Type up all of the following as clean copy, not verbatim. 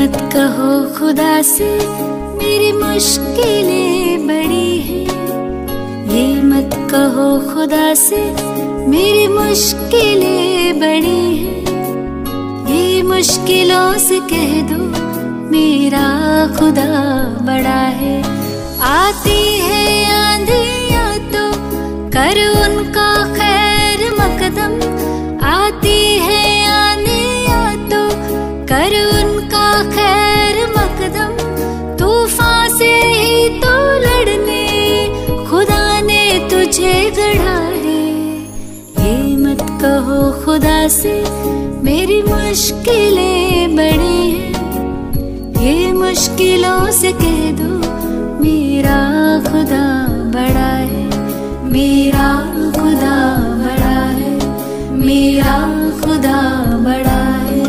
मत कहो खुदा से मेरी मुश्किलें बड़ी हैं, ये मत कहो खुदा से मेरी मुश्किलें बड़ी हैं। ये मुश्किलों से कह दो मेरा खुदा बड़ा है। आती है आंधियाँ तो कर उनका खैर मकदम, आती है आंधियाँ तो कर उनका खैर मकदम। तूफान से ही तो लड़ने खुदा ने तुझे गढ़ा है। ये मत कहो खुदा से मेरी मुश्किलें बड़ी हैं, ये मुश्किलों से कह दो मेरा खुदा बड़ा है। मेरा खुदा बड़ा है, मेरा खुदा बड़ा है।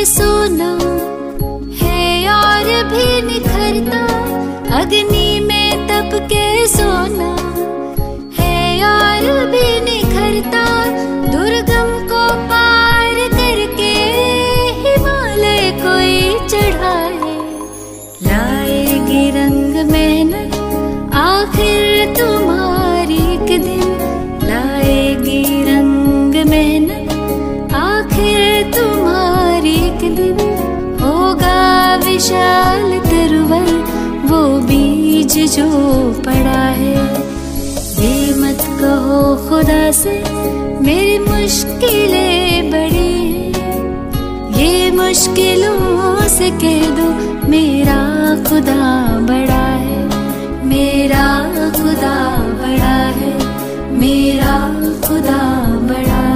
सोना है और भी निखरता, अग्नि में तप के सोना है और भी निखरता। दुर्गम को पार करके हिमालय कोई चढ़ाए, लाएगी रंग मेहनत आखिर तुम्हारी एक दिन, लाएगी रंग मेहनत आखिर तुम्हारी एक दिन। होगा विशाल तरवर वो बीज जो पड़ा है। ये मत कहो खुदा से मेरी मुश्किलें बड़ी हैं, ये मुश्किलों से कह दो मेरा खुदा बड़ा है। मेरा खुदा बड़ा है, मेरा खुदा बड़ा है।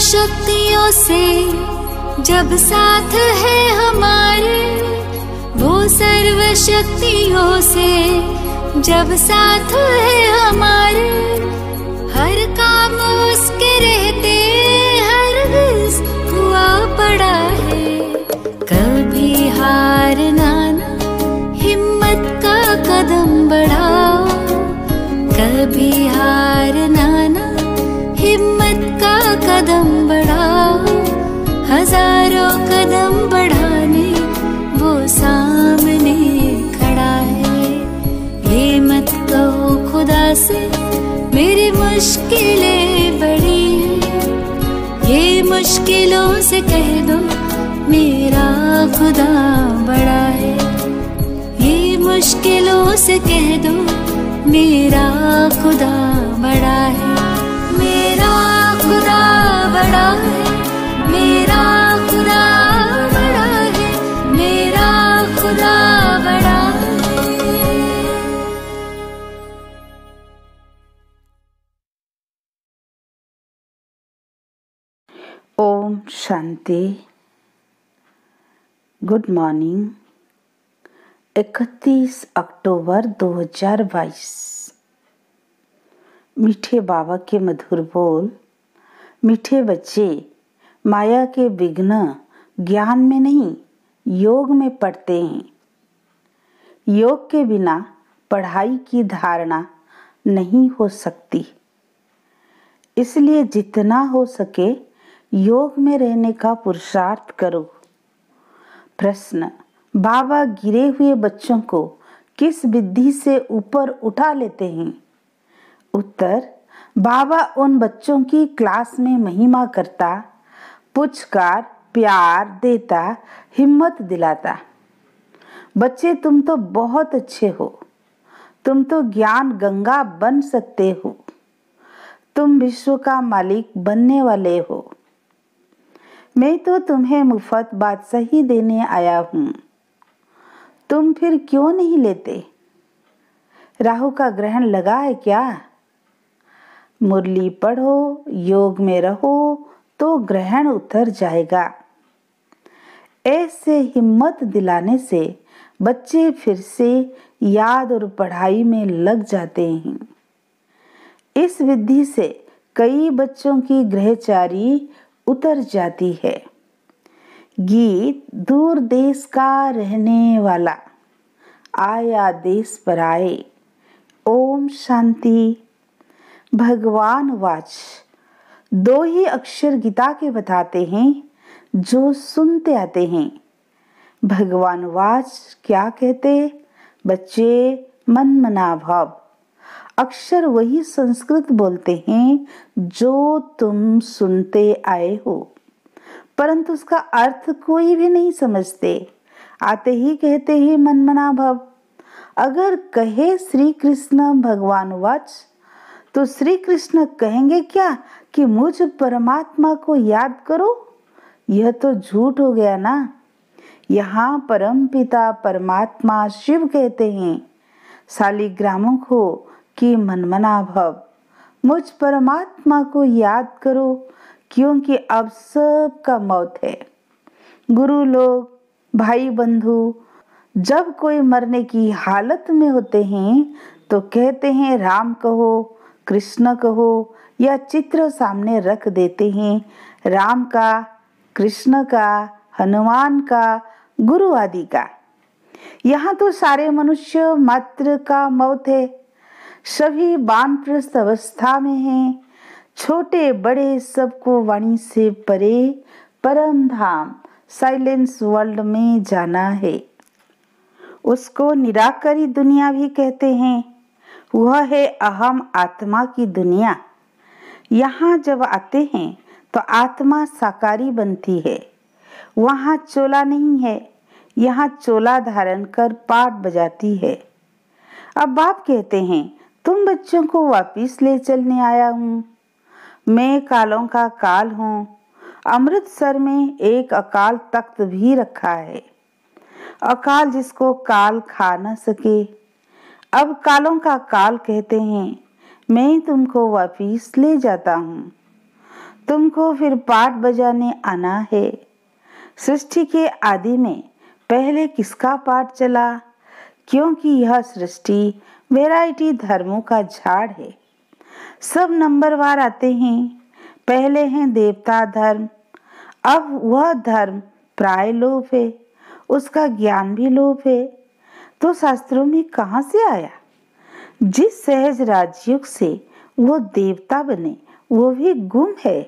शक्तियों से जब साथ है हमारे, वो सर्व शक्तियों से जब साथ है हमारे। हर काम उसके रहते हरगिज़ हुआ पड़ा है। कभी हारना ना, हिम्मत का कदम बढ़ाओ। कभी हारना ना, हिम्मत का कदम बढ़ाओ। हजारों कदम बढ़ाने वो सामने खड़ा है। ये मत कहो खुदा से मेरी मुश्किलें बड़ी हैं, ये मुश्किलों से कह दो मेरा खुदा बड़ा है। ये मुश्किलों से कह दो मेरा खुदा बड़ा है। मेरा खुदा बड़ा है, मेरा खुदा बड़ा है, मेरा खुदा बड़ा है। ओम शांति। Good morning. 31 अक्टूबर 2022। मीठे बाबा के मधुर बोल। मीठे बच्चे, माया के विघ्न ज्ञान में नहीं योग में पड़ते हैं। योग के बिना पढ़ाई की धारणा नहीं हो सकती, इसलिए जितना हो सके योग में रहने का पुरुषार्थ करो। प्रश्न: बाबा गिरे हुए बच्चों को किस विधि से ऊपर उठा लेते हैं? उत्तर: बाबा उन बच्चों की क्लास में महिमा करता, पुचकार, प्यार देता, हिम्मत दिलाता। बच्चे तुम तो बहुत अच्छे हो, तुम तो ज्ञान गंगा बन सकते हो। तुम विश्व का मालिक बनने वाले हो। मैं तो तुम्हें मुफ्त बादशाही देने आया हूँ। तुम फिर क्यों नहीं लेते? राहु का ग्रहण लगा है क्या? मुरली पढ़ो, योग में रहो तो ग्रहण उतर जाएगा। ऐसे हिम्मत दिलाने से बच्चे फिर से याद और पढ़ाई में लग जाते हैं। इस विधि से कई बच्चों की ग्रहचारी उतर जाती है। गीत दूर देश का रहने वाला आया देश पर आए। ओम शांति। भगवान वाच 2 ही अक्षर गीता के बताते हैं जो सुनते आते हैं। भगवान वाच क्या कहते? बच्चे मन मना भाव। अक्षर वही संस्कृत बोलते हैं जो तुम सुनते आए हो, परंतु उसका अर्थ कोई भी नहीं समझते। आते ही कहते हैं मन मना भाव। अगर कहे श्री कृष्ण भगवान वाच तो श्री कृष्ण कहेंगे क्या कि मुझ परमात्मा को याद करो? यह तो झूठ हो गया ना। यहाँ परम पिता परमात्मा शिव कहते हैं शालिग्रामों को कि मनमना भव, मुझ परमात्मा को याद करो, क्योंकि अब सबका मौत है। गुरु लोग, भाई बंधु जब कोई मरने की हालत में होते हैं तो कहते हैं राम कहो, कृष्ण कहो, या चित्र सामने रख देते हैं राम का, कृष्ण का, हनुमान का, गुरु आदि का। यहाँ तो सारे मनुष्य मात्र का मौत है। सभी वानप्रस्थ अवस्था में हैं। छोटे बड़े सबको वाणी से परे परम धाम साइलेंस वर्ल्ड में जाना है। उसको निराकारी दुनिया भी कहते हैं। वह है अहम आत्मा की दुनिया। यहाँ जब आते हैं तो आत्मा साकारी बनती है। वहाँ चोला नहीं है, यहाँ चोला धारण कर पाट बजाती है। अब बाप कहते हैं तुम बच्चों को वापिस ले चलने आया हूँ। मैं कालों का काल हूँ। अमृतसर में एक अकाल तख्त भी रखा है, अकाल जिसको काल खा न सके। अब कालों का काल कहते हैं मैं तुमको वापिस ले जाता हूँ। तुमको फिर पाट बजाने आना है। सृष्टि के आदि में पहले किसका पाठ चला? क्योंकि यह सृष्टि वैरायटी धर्मों का झाड़ है। सब नंबरवार आते हैं। पहले हैं देवता धर्म। अब वह धर्म प्राय लोप है, उसका ज्ञान भी लोप है। तो शास्त्रों में कहाँ से आया? जिस सहज राजयोग से वो देवता बने वो भी गुम है।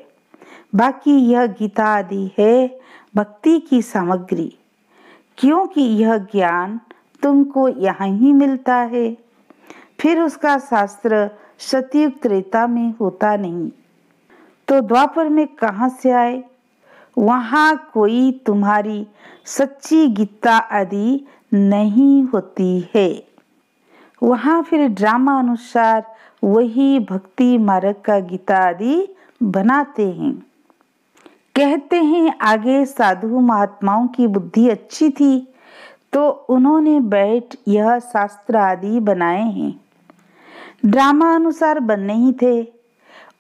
बाकी यह गीता आदि है भक्ति की सामग्री, क्योंकि यह ज्ञान तुमको यहाँ ही मिलता है। फिर उसका शास्त्र सतयुग त्रेता में होता नहीं तो द्वापर में कहाँ से आए? वहाँ कोई तुम्हारी सच्ची गीता आदि नहीं होती है। वहाँ फिर ड्रामा अनुसार वही भक्ति मार्ग का गीता आदि बनाते हैं। कहते हैं आगे साधु महात्माओं की बुद्धि अच्छी थी तो उन्होंने बैठ यह शास्त्र आदि बनाए हैं। ड्रामा अनुसार बनने ही थे।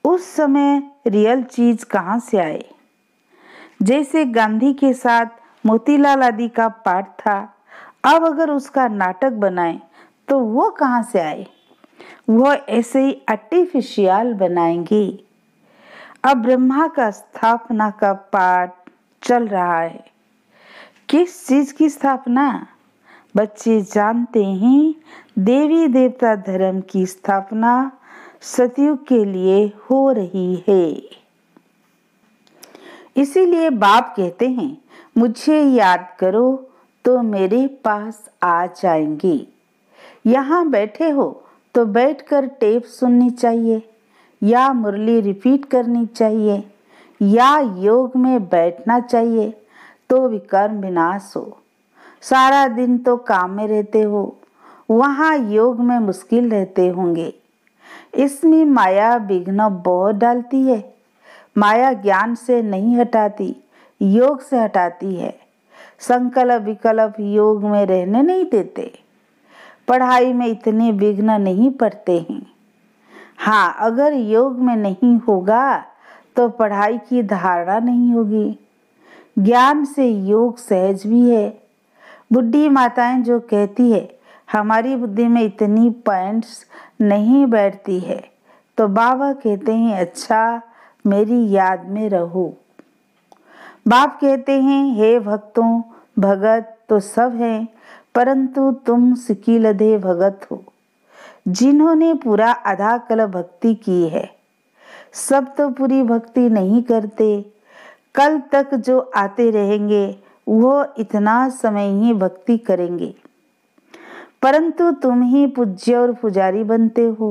उस समय रियल चीज कहाँ से आए? जैसे गांधी के साथ मोतीलाल आदि का पाठ था, अब अगर उसका नाटक बनाए तो वो कहाँ से आए? वो ऐसे ही आर्टिफिशियल बनाएंगे। अब ब्रह्मा का स्थापना का पाठ चल रहा है। किस चीज की स्थापना? बच्चे जानते हैं देवी देवता धर्म की स्थापना सतयुग के लिए हो रही है। इसीलिए बाप कहते हैं मुझे याद करो तो मेरे पास आ जाएंगे। यहाँ बैठे हो तो बैठकर टेप सुननी चाहिए या मुरली रिपीट करनी चाहिए या योग में बैठना चाहिए तो विकर्म विनाश हो। सारा दिन तो काम में रहते हो, वहाँ योग में मुश्किल रहते होंगे। इसमें माया विघ्न बहुत डालती है। माया ज्ञान से नहीं हटाती, योग से हटाती है। संकल्प विकल्प योग में रहने नहीं देते। पढ़ाई में इतने विघ्न नहीं पड़ते हैं। हाँ, अगर योग में नहीं होगा तो पढ़ाई की धारणा नहीं होगी। ज्ञान से योग सहज भी है। बुढ़ी माताएं जो कहती है हमारी बुद्धि में इतनी पॉइंट्स नहीं बैठती है, तो बाबा कहते हैं अच्छा मेरी याद में रहो। बाप कहते हैं हे भक्तों, भगत तो सब हैं, परंतु तुम सिकीलधे भगत हो, जिन्होंने पूरा आधा कल भक्ति की है। सब तो पूरी भक्ति नहीं करते। कल तक जो आते रहेंगे वो इतना समय ही भक्ति करेंगे, परंतु तुम ही पूज्य और पुजारी बनते हो,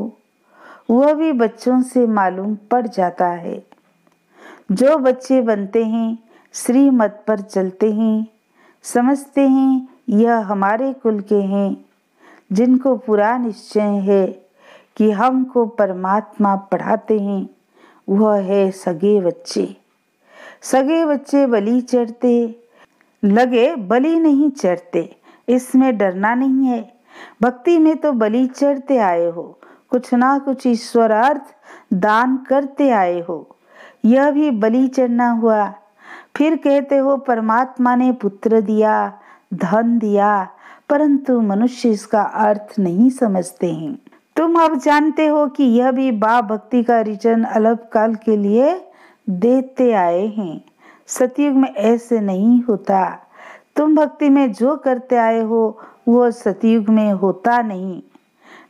वह भी बच्चों से मालूम पड़ जाता है। जो बच्चे बनते हैं श्रीमत पर चलते हैं, समझते हैं यह हमारे कुल के हैं, जिनको पूरा निश्चय है कि हमको परमात्मा पढ़ाते हैं, वह है सगे बच्चे। सगे बच्चे बलि चढ़ते लगे, बलि नहीं चढ़ते, इसमें डरना नहीं है। भक्ति में तो बलि चढ़ते आए हो, कुछ ना कुछ ईश्वरार्थ दान करते आए हो, यह भी बलि चढ़ना हुआ। फिर कहते हो परमात्मा ने पुत्र दिया, धन दिया, परंतु मनुष्य इसका अर्थ नहीं समझते हैं। तुम अब जानते हो कि यह भी बाप भक्ति का रिटर्न अल्पकाल के लिए देते आए हैं। सतयुग में ऐसे नहीं होता। तुम भक्ति में जो करते आए हो वो सतयुग में होता नहीं।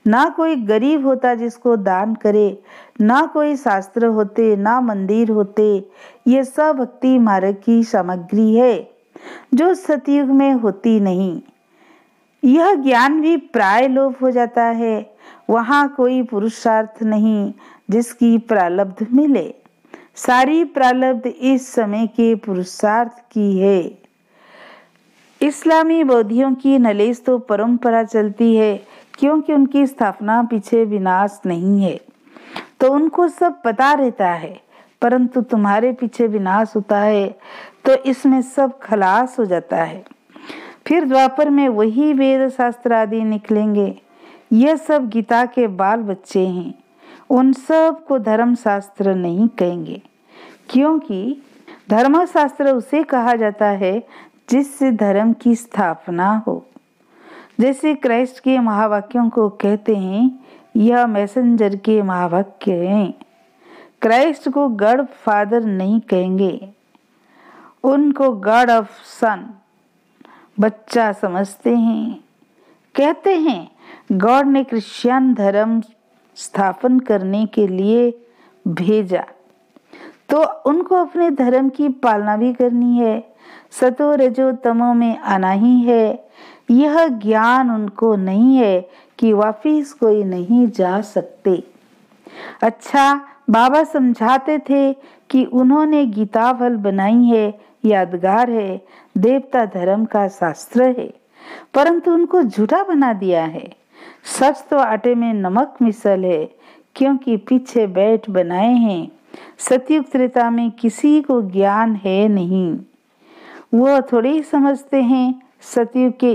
ना कोई गरीब होता जिसको दान करे, ना कोई शास्त्र होते, ना मंदिर होते। ये सब भक्ति मार्ग की सामग्री है जो सतयुग में होती नहीं। यह ज्ञान भी प्राय लोप हो जाता है। वहाँ कोई पुरुषार्थ नहीं जिसकी प्रारब्ध मिले। सारी प्रारब्ध इस समय के पुरुषार्थ की है। इस्लामी बौद्धियों की नलेज तो परंपरा चलती है, क्योंकि उनकी स्थापना पीछे विनाश नहीं है, तो उनको सब पता रहता है। परंतु तुम्हारे पीछे विनाश होता है तो इसमें सब खलास हो जाता है। फिर द्वापर में वही वेद शास्त्र आदि निकलेंगे। यह सब गीता के बाल बच्चे हैं। उन सब को धर्म शास्त्र नहीं कहेंगे, क्योंकि धर्म शास्त्र उसे कहा जाता है जिससे धर्म की स्थापना हो। जैसे क्राइस्ट के महावाक्यों को कहते हैं, यह मैसेंजर के महावाक्य हैं। क्राइस्ट को गॉड फादर नहीं कहेंगे, उनको गॉड ऑफ सन बच्चा समझते हैं। कहते हैं गॉड ने क्रिश्चियन धर्म स्थापन करने के लिए भेजा, तो उनको अपने धर्म की पालना भी करनी है। सतो रजो तमो में आना ही है। यह ज्ञान उनको नहीं है कि वापिस कोई नहीं जा सकते। अच्छा, बाबा समझाते थे कि उन्होंने गीता फल बनाई है, यादगार है, देवता धर्म का शास्त्र है, परंतु उनको झूठा बना दिया है। सच तो आटे में नमक मिसल है, क्योंकि पीछे बैठ बनाए हैं। सतयुग त्रेता में किसी को ज्ञान है नहीं। वो थोड़ी समझते हैं सतयुग के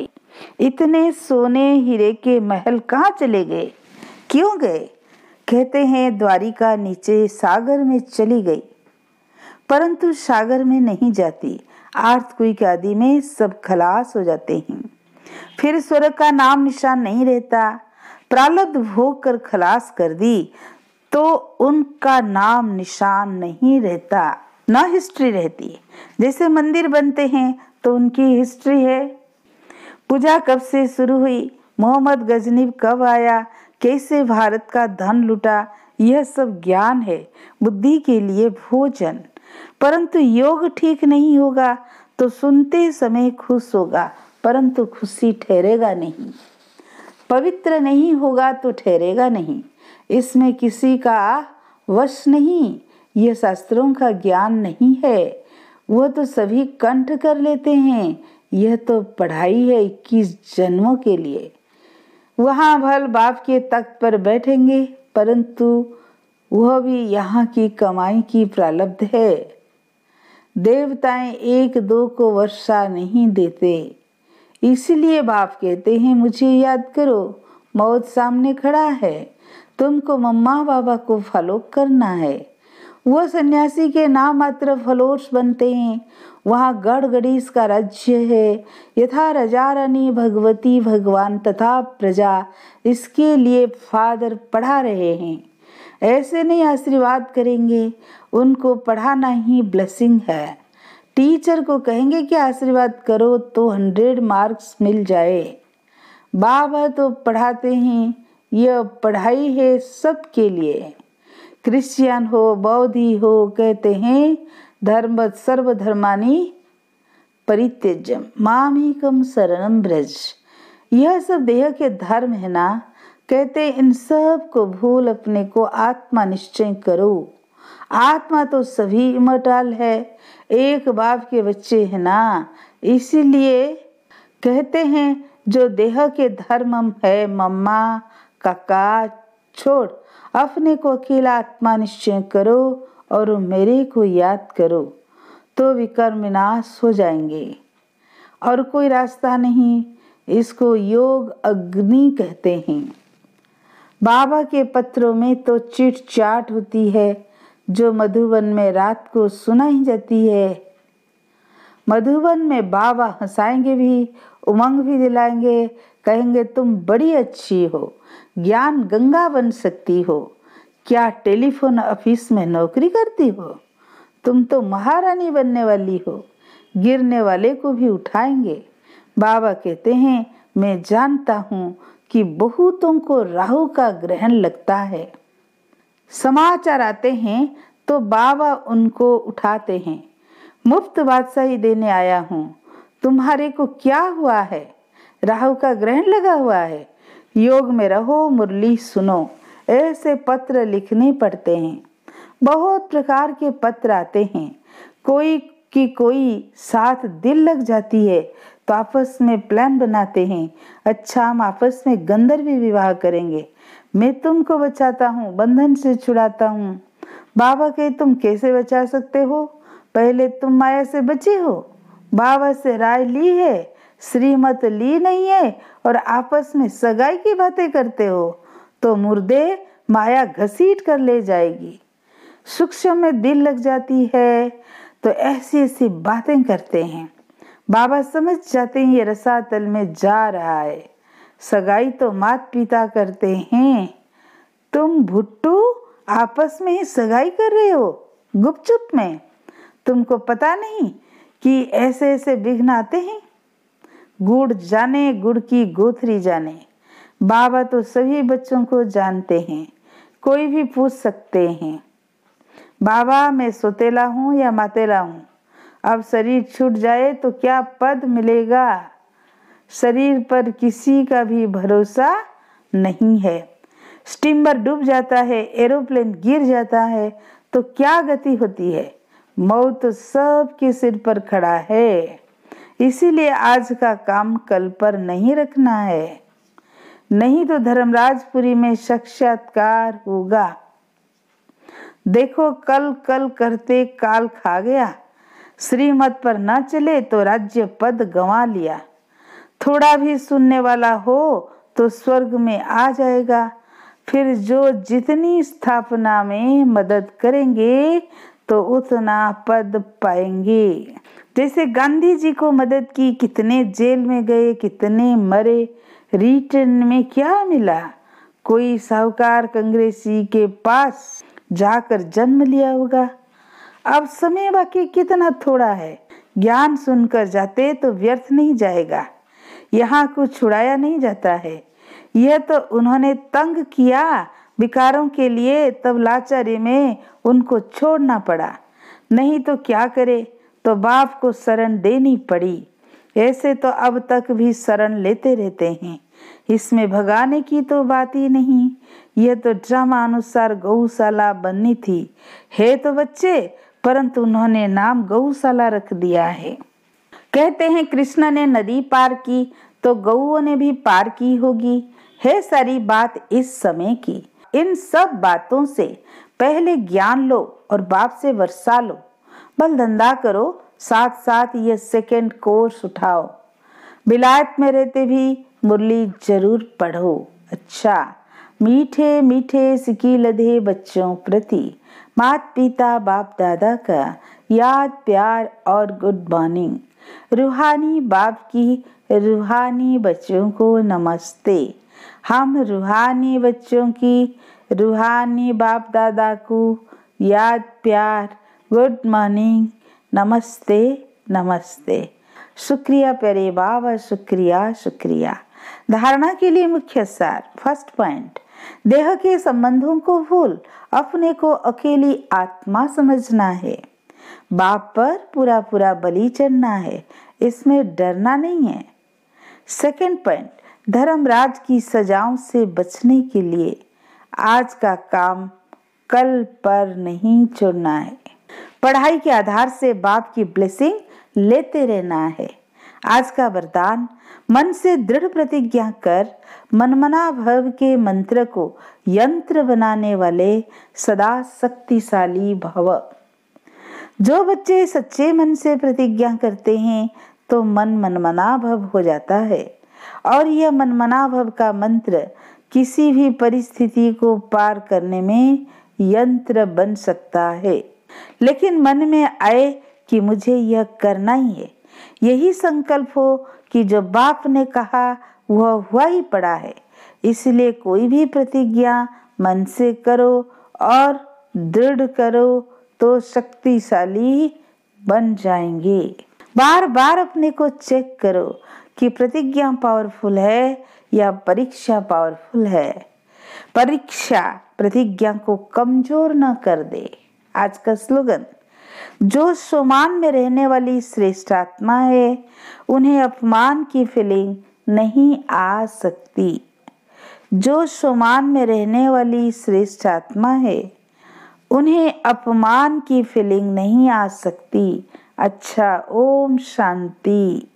इतने सोने हीरे के महल कहाँ चले गए, क्यों गए। कहते हैं द्वारिका नीचे सागर में चली गई, परंतु सागर में नहीं जाती। अर्थक्वेक आदि में सब खलास हो जाते हैं। फिर स्वर्ग का नाम निशान नहीं रहता। प्रारब्ध भोग कर खलास कर दी तो उनका नाम निशान नहीं रहता, न हिस्ट्री रहती। जैसे मंदिर बनते हैं तो उनकी हिस्ट्री है। पूजा कब से शुरू हुई, मोहम्मद गजनी कब आया, कैसे भारत का धन लूटा, यह सब ज्ञान है, बुद्धि के लिए भोजन। परंतु योग ठीक नहीं होगा तो सुनते समय खुश होगा, परंतु खुशी ठहरेगा नहीं। पवित्र नहीं होगा तो ठहरेगा नहीं। इसमें किसी का वश नहीं। यह शास्त्रों का ज्ञान नहीं है, वह तो सभी कंठ कर लेते हैं। यह तो पढ़ाई है 21 जन्मों के लिए। वहाँ भल बाप के तख्त पर बैठेंगे, परंतु वह भी यहाँ की कमाई की प्रारब्ध है। देवताएं एक दो को वर्षा नहीं देते, इसलिए बाप कहते हैं मुझे याद करो, मौत सामने खड़ा है, तुमको मम्मा बाबा को फॉलो करना है। वह सन्यासी के नाम मात्र फॉलोअर्स बनते हैं। वहाँ गढ़ गणेश का राज्य है। यथा राजा रानी भगवती भगवान तथा प्रजा, इसके लिए फादर पढ़ा रहे हैं। ऐसे नहीं आशीर्वाद करेंगे, उनको पढ़ाना ही ब्लेसिंग है। टीचर को कहेंगे कि आशीर्वाद करो तो 100 मार्क्स मिल जाए। बाबा तो पढ़ाते हैं, यह पढ़ाई है सबके लिए। क्रिश्चियन हो बौद्धि हो, कहते हैं धर्म सर्वधर्मानि परित्यज्य मामेकं शरणं व्रज। यह सब देह के धर्म है ना। कहते इन सब को भूल अपने को आत्मा निश्चय करो। आत्मा तो सभी इमर्टल है, एक बाप के बच्चे हैं ना। इसीलिए कहते हैं जो देह के धर्म है, मम्मा काका छोड़, अपने को अकेला आत्मा निश्चय करो और मेरे को याद करो, तो विकर्म विनाश हो जाएंगे। और कोई रास्ता नहीं। इसको योग अग्नि कहते हैं। बाबा के पत्रों में तो चिट चाट होती है, जो मधुबन में रात को सुनाई जाती है। मधुबन में बाबा हंसाएंगे भी, उमंग भी दिलाएंगे, कहेंगे तुम बड़ी अच्छी हो, ज्ञान गंगा बन सकती हो। क्या टेलीफोन ऑफिस में नौकरी करती हो? तुम तो महारानी बनने वाली हो। गिरने वाले को भी उठाएंगे। बाबा कहते हैं मैं जानता हूँ कि बहुतों को राहु का ग्रहण लगता है। समाचार आते हैं तो बाबा उनको उठाते हैं। मुफ्त बादशाही देने आया हूँ, तुम्हारे को क्या हुआ है? राहु का ग्रहण लगा हुआ है, योग में रहो, मुरली सुनो। ऐसे पत्र लिखने पड़ते हैं। बहुत प्रकार के पत्र आते हैं। कोई की कोई साथ दिल लग जाती है तो आपस में प्लान बनाते हैं, अच्छा हम आपस में गंधर्व विवाह करेंगे, मैं तुमको बचाता हूँ, बंधन से छुड़ाता हूँ। बाबा के तुम कैसे बचा सकते हो? पहले तुम माया से बचे हो, बाबा से राय ली है, श्रीमत ली नहीं है और आपस में सगाई की बातें करते हो तो मुर्दे माया घसीट कर ले जाएगी। सूक्ष्म में दिल लग जाती है तो ऐसी ऐसी बातें करते हैं। बाबा समझ जाते हैं ये रसातल में जा रहा है। सगाई तो माता पिता करते हैं, तुम भुट्टू आपस में ही सगाई कर रहे हो गुपचुप में। तुमको पता नहीं कि ऐसे ऐसे विघ्न आते हैं। गुड़ जाने गुड़ की गोथरी जाने। बाबा तो सभी बच्चों को जानते हैं, कोई भी पूछ सकते हैं बाबा मैं सोतेला हूँ या मातेला हूँ, अब शरीर छूट जाए तो क्या पद मिलेगा? शरीर पर किसी का भी भरोसा नहीं है। स्टीमर डूब जाता है, एरोप्लेन गिर जाता है तो क्या गति होती है? मौत तो सबके सिर पर खड़ा है। इसीलिए आज का काम कल पर नहीं रखना है, नहीं तो धर्मराजपुरी में साक्षात्कार होगा। देखो कल कल करते काल खा गया, श्रीमत पर न चले तो राज्य पद गंवा लिया। थोड़ा भी सुनने वाला हो तो स्वर्ग में आ जाएगा। फिर जो जितनी स्थापना में मदद करेंगे तो उतना पद पाएंगे। जैसे गांधी जी को मदद की, कितने जेल में गए, कितने मरे, रिटर्न में क्या मिला? कोई साहूकार कांग्रेसी के पास जाकर जन्म लिया होगा। अब समय बाकी कितना थोड़ा है, ज्ञान सुनकर जाते तो व्यर्थ नहीं जाएगा। यहाँ कुछ छुड़ाया नहीं जाता है। यह तो उन्होंने तंग किया विकारों के लिए, तब लाचारी में उनको छोड़ना पड़ा। नहीं तो क्या करे, तो बाप को शरण देनी पड़ी। ऐसे तो अब तक भी शरण लेते रहते हैं, इसमें भगाने की तो बात ही नहीं। यह तो ड्रामा अनुसार गौशाला बननी थी, है तो बच्चे, परंतु उन्होंने नाम गौशाला रख दिया है। कहते हैं कृष्ण ने नदी पार की तो गौओं ने भी पार की होगी। है सारी बात इस समय की। इन सब बातों से पहले ज्ञान लो और बाप से वर्षा लो। बल धंधा करो, साथ साथ ये सेकंड कोर्स उठाओ। विलायत में रहते भी मुरली जरूर पढ़ो। अच्छा, मीठे मीठे सिकी लधे बच्चों प्रति माता पिता बाप दादा का याद प्यार और गुड मॉर्निंग। रूहानी बाप की रूहानी बच्चों को नमस्ते। हम रूहानी बच्चों की रूहानी बाप दादा को याद प्यार गुड मॉर्निंग नमस्ते नमस्ते। शुक्रिया प्यारे बाबा, शुक्रिया शुक्रिया। धारणा के लिए मुख्य सार। फर्स्ट पॉइंट, देह के संबंधों को भूल अपने को अकेली आत्मा समझना है। बाप पर पूरा पूरा बलि चढ़ना है, इसमें डरना नहीं है। सेकंड पॉइंट, धर्मराज की सजाओं से बचने के लिए आज का काम कल पर नहीं छोड़ना है। पढ़ाई के आधार से बाप की ब्लेसिंग लेते रहना है। आज का वरदान, मन से दृढ़ प्रतिज्ञा कर मनमना भव के मंत्र को यंत्र बनाने वाले सदा शक्तिशाली भव। जो बच्चे सच्चे मन से प्रतिज्ञा करते हैं तो मन मनमना भव हो जाता है और यह मनमना भव का मंत्र किसी भी परिस्थिति को पार करने में यंत्र बन सकता है। लेकिन मन में आए कि मुझे यह करना ही है, यही संकल्प हो कि जो बाप ने कहा वह हुआ ही पड़ा है। इसलिए कोई भी प्रतिज्ञा मन से करो और दृढ़ करो तो शक्तिशाली बन जाएंगे। बार बार अपने को चेक करो कि प्रतिज्ञा पावरफुल है या परीक्षा पावरफुल है। परीक्षा प्रतिज्ञा को कमजोर न कर दे। आज का स्लोगन, जो सोमान में रहने वाली श्रेष्ठ आत्मा है उन्हें अपमान की फीलिंग नहीं आ सकती। जो सोमान में रहने वाली श्रेष्ठ आत्मा है उन्हें अपमान की फीलिंग नहीं आ सकती। अच्छा, ओम शांति।